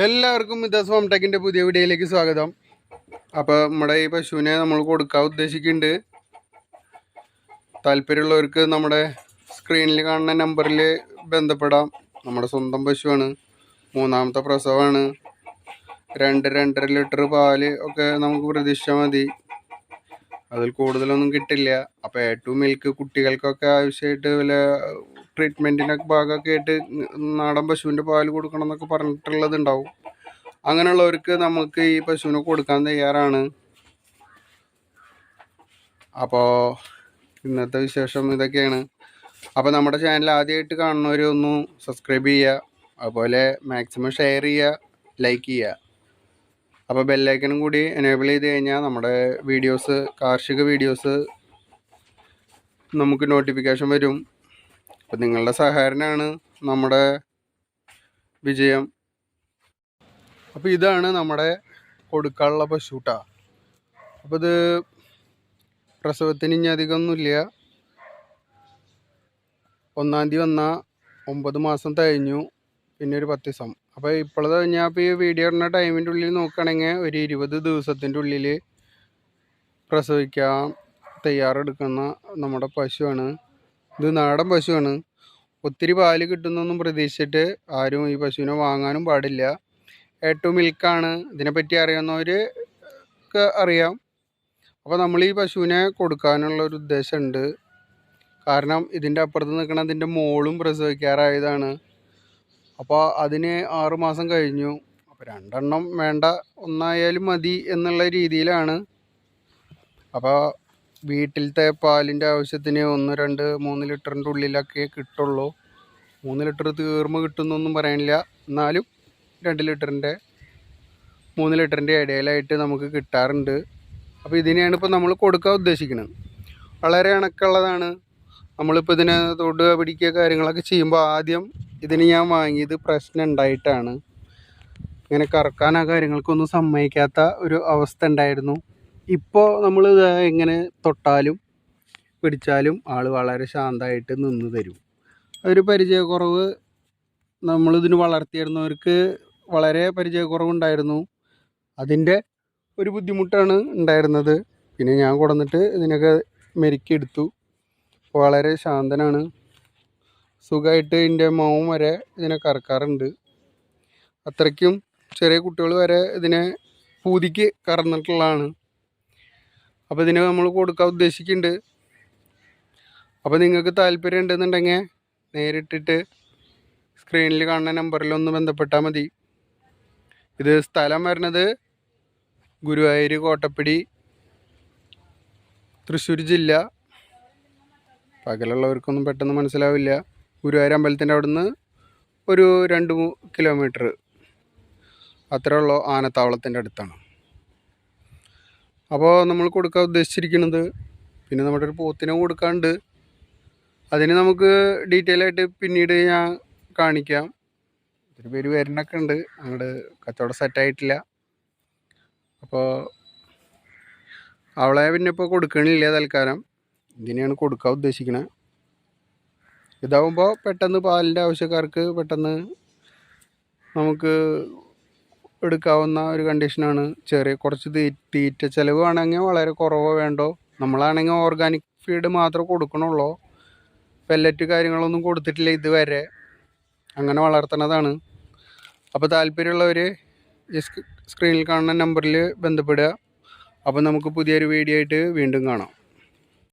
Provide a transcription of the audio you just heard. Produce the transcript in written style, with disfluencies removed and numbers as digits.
എല്ലാവർക്കും മിതാസ് ഹോം ടെക്കിൻ്റെ പുതിയ വീഡിയോയിലേക്ക് സ്വാഗതം. അപ്പോൾ നമ്മുടെ ഈ പശുവിനെ നമ്മൾ കൊടുക്കാൻ ഉദ്ദേശിക്കുന്നുണ്ട്. താല്പര്യമുള്ളവർക്ക് നമ്മുടെ സ്ക്രീനിൽ കാണുന്ന നമ്പറിൽ ബന്ധപ്പെടാം. നമ്മുടെ സ്വന്തം പശുവാണ്, മൂന്നാമത്തെ പ്രസവമാണ്. 2-2.5 ലിറ്റർ പാല് ഒക്കെ നമുക്ക് പ്രതീക്ഷിച്ചാൽ മതി, അതിൽ കൂടുതലൊന്നും കിട്ടില്ല. അപ്പോൾ ഏറ്റവും മിൽക്ക് കുട്ടികൾക്കൊക്കെ ആവശ്യമായിട്ട് വല്ല ട്രീറ്റ്മെൻറ്റിനൊക്കെ ഭാഗമൊക്കെ ആയിട്ട് നാടൻ പശുവിൻ്റെ പാല് കൊടുക്കണം എന്നൊക്കെ പറഞ്ഞിട്ടുള്ളതുണ്ടാവും. അങ്ങനെയുള്ളവർക്ക് നമുക്ക് ഈ പശുവിനെ കൊടുക്കാൻ തയ്യാറാണ്. അപ്പോൾ ഇന്നത്തെ വിശേഷം ഇതൊക്കെയാണ്. അപ്പോൾ നമ്മുടെ ചാനൽ ആദ്യമായിട്ട് കാണുന്നവരൊന്ന് സബ്സ്ക്രൈബ് ചെയ്യുക, അതുപോലെ മാക്സിമം ഷെയർ ചെയ്യുക, ലൈക്ക് ചെയ്യുക. അപ്പോൾ ബെല്ലൈക്കനും കൂടി എനേബിൾ ചെയ്ത് കഴിഞ്ഞാൽ നമ്മുടെ വീഡിയോസ്, കാർഷിക വീഡിയോസ് നമുക്ക് നോട്ടിഫിക്കേഷൻ വരും. അപ്പോൾ നിങ്ങളുടെ സഹകരണമാണ് നമ്മുടെ വിജയം. അപ്പോൾ ഇതാണ് നമ്മുടെ കൊടുക്കാനുള്ള പശുട്ടാ. അപ്പോൾ ഇത് പ്രസവത്തിന് ഇനി അധികമൊന്നുമില്ല. 1-ാം തീയതി വന്നാൽ 9 മാസം കഴിഞ്ഞു, പിന്നെ ഒരു 10 ദിവസം. അപ്പോൾ ഇപ്പോഴത്തെ കഴിഞ്ഞാൽ ഇപ്പോൾ ഈ വീഡിയോ ഇടുന്ന ടൈമിൻ്റെ ഉള്ളിൽ നോക്കുകയാണെങ്കിൽ ഒരു 20 ദിവസത്തിൻ്റെ ഉള്ളിൽ പ്രസവിക്കാൻ തയ്യാറെടുക്കുന്ന നമ്മുടെ പശുവാണ്. ഇത് നാടൻ പശുവാണ്. ഒത്തിരി പാല് കിട്ടുന്നൊന്നും പ്രതീക്ഷിച്ചിട്ട് ആരും ഈ പശുവിനെ വാങ്ങാനും പാടില്ല. ഏറ്റവും മിൽക്കാണ്. ഇതിനെപ്പറ്റി അറിയാവുന്നവർക്ക് അറിയാം. അപ്പോൾ നമ്മൾ ഈ പശുവിനെ കൊടുക്കാനുള്ളൊരു ഉദ്ദേശമുണ്ട്. കാരണം ഇതിൻ്റെ അപ്പുറത്ത് നിൽക്കണ അതിൻ്റെ മോളും പ്രസവിക്കാറായതാണ്. അപ്പോൾ അതിന് 6 മാസം കഴിഞ്ഞു. അപ്പോൾ 2 എണ്ണം വേണ്ട, ഒന്നായാലും മതി എന്നുള്ള രീതിയിലാണ്. അപ്പോൾ വീട്ടിലത്തെ പാലിൻ്റെ ആവശ്യത്തിന് 1-2-3 ലിറ്ററിൻ്റെ ഉള്ളിലൊക്കെ കിട്ടുള്ളൂ. 3 ലിറ്റർ തീർമ്മ കിട്ടുന്നൊന്നും പറയാനില്ല, എന്നാലും 2 ലിറ്ററിൻ്റെ 3 ലിറ്ററിൻ്റെ ഇടയിലായിട്ട് നമുക്ക് കിട്ടാറുണ്ട്. അപ്പോൾ ഇതിനെയാണ് ഇപ്പോൾ നമ്മൾ കൊടുക്കാൻ ഉദ്ദേശിക്കുന്നത്. വളരെ ഇണക്കമുള്ളതാണ്. നമ്മളിപ്പോൾ ഇതിനെ തൊടുക പിടിക്കുക കാര്യങ്ങളൊക്കെ ചെയ്യുമ്പോൾ ആദ്യം ഇതിന് ഞാൻ വാങ്ങിയത് പ്രശ്നം ഉണ്ടായിട്ടാണ്. ഇങ്ങനെ കറക്കാൻ ആ കാര്യങ്ങൾക്കൊന്നും സമ്മതിക്കാത്ത ഒരു അവസ്ഥ ഉണ്ടായിരുന്നു. ഇപ്പോൾ നമ്മൾ എങ്ങനെ തൊട്ടാലും പിടിച്ചാലും ആൾ വളരെ ശാന്തമായിട്ട് നിന്ന് തരും. ഒരു പരിചയക്കുറവ് നമ്മളിതിന് വളർത്തിയിരുന്നവർക്ക് വളരെ പരിചയക്കുറവുണ്ടായിരുന്നു. അതിൻ്റെ ഒരു ബുദ്ധിമുട്ടാണ് ഉണ്ടായിരുന്നത്. പിന്നെ ഞാൻ കൊണ്ടുവന്നിട്ട് ഇതിനൊക്കെ മെരുക്കിയെടുത്തു. വളരെ ശാന്തനാണ്. സുഖമായിട്ട് ഇതിൻ്റെ മോൻ വരെ ഇതിനെ കറക്കാറുണ്ട്. അത്രയ്ക്കും ചെറിയ കുട്ടികൾ വരെ ഇതിനെ പൂതിക്ക് കറന്നിട്ടുള്ളതാണ്. അപ്പോൾ ഇതിനെ നമ്മൾ കൊടുക്കാൻ ഉദ്ദേശിക്കുന്നുണ്ട്. അപ്പോൾ നിങ്ങൾക്ക് താല്പര്യം ഉണ്ടെന്നുണ്ടെങ്കിൽ നേരിട്ടിട്ട് സ്ക്രീനിൽ കാണുന്ന നമ്പറിലൊന്ന് ബന്ധപ്പെട്ടാൽ മതി. ഇത് സ്ഥലം വരുന്നത് ഗുരുവായൂർ കോട്ടപ്പടി, തൃശ്ശൂർ ജില്ല. പകലുള്ളവർക്കൊന്നും പെട്ടെന്ന് മനസ്സിലാവില്ല. ഗുരുവായൂർ അമ്പലത്തിൻ്റെ അവിടുന്ന് ഒരു 2 കിലോമീറ്റർ അത്രേ ഉള്ളൂ. ആനത്താവളത്തിൻ്റെ അടുത്താണ്. അപ്പോൾ നമ്മൾ കൊടുക്കാൻ ഉദ്ദേശിച്ചിരിക്കുന്നത്, പിന്നെ നമ്മുടെ ഒരു പോത്തിനെ കൊടുക്കാണ്ട്, അതിന് നമുക്ക് ഡീറ്റെയിൽ ആയിട്ട് പിന്നീട് ഞാൻ കാണിക്കാം. ഒത്തിരി പേര് വരുന്നൊക്കെ ഉണ്ട്, അങ്ങോട്ട് കച്ചവടം സെറ്റായിട്ടില്ല. അപ്പോൾ അവളെ പിന്നെ ഇപ്പോൾ കൊടുക്കണില്ല തൽക്കാലം. ഇതിനെയാണ് കൊടുക്കാൻ ഉദ്ദേശിക്കുന്നത്. ഇതാവുമ്പോൾ പെട്ടെന്ന് പാലിൻ്റെ ആവശ്യക്കാർക്ക് പെട്ടെന്ന് നമുക്ക് എടുക്കാവുന്ന ഒരു കണ്ടീഷനാണ്. കുറച്ച് തീറ്റ ചിലവ് ആണെങ്കിൽ വളരെ കുറവോ വേണ്ടോ. നമ്മളാണെങ്കിൽ ഓർഗാനിക് ഫീഡ് മാത്രമേ കൊടുക്കണുള്ളൂ. പെല്ലറ്റ് കാര്യങ്ങളൊന്നും കൊടുത്തിട്ടില്ല ഇതുവരെ. അങ്ങനെ വളർത്തുന്നതാണ്. അപ്പോൾ താല്പര്യമുള്ളവർ ഈ സ്ക്രീനിൽ കാണുന്ന നമ്പറിൽ ബന്ധപ്പെടുക. അപ്പോൾ നമുക്ക് പുതിയൊരു വീഡിയോ ആയിട്ട് വീണ്ടും കാണാം.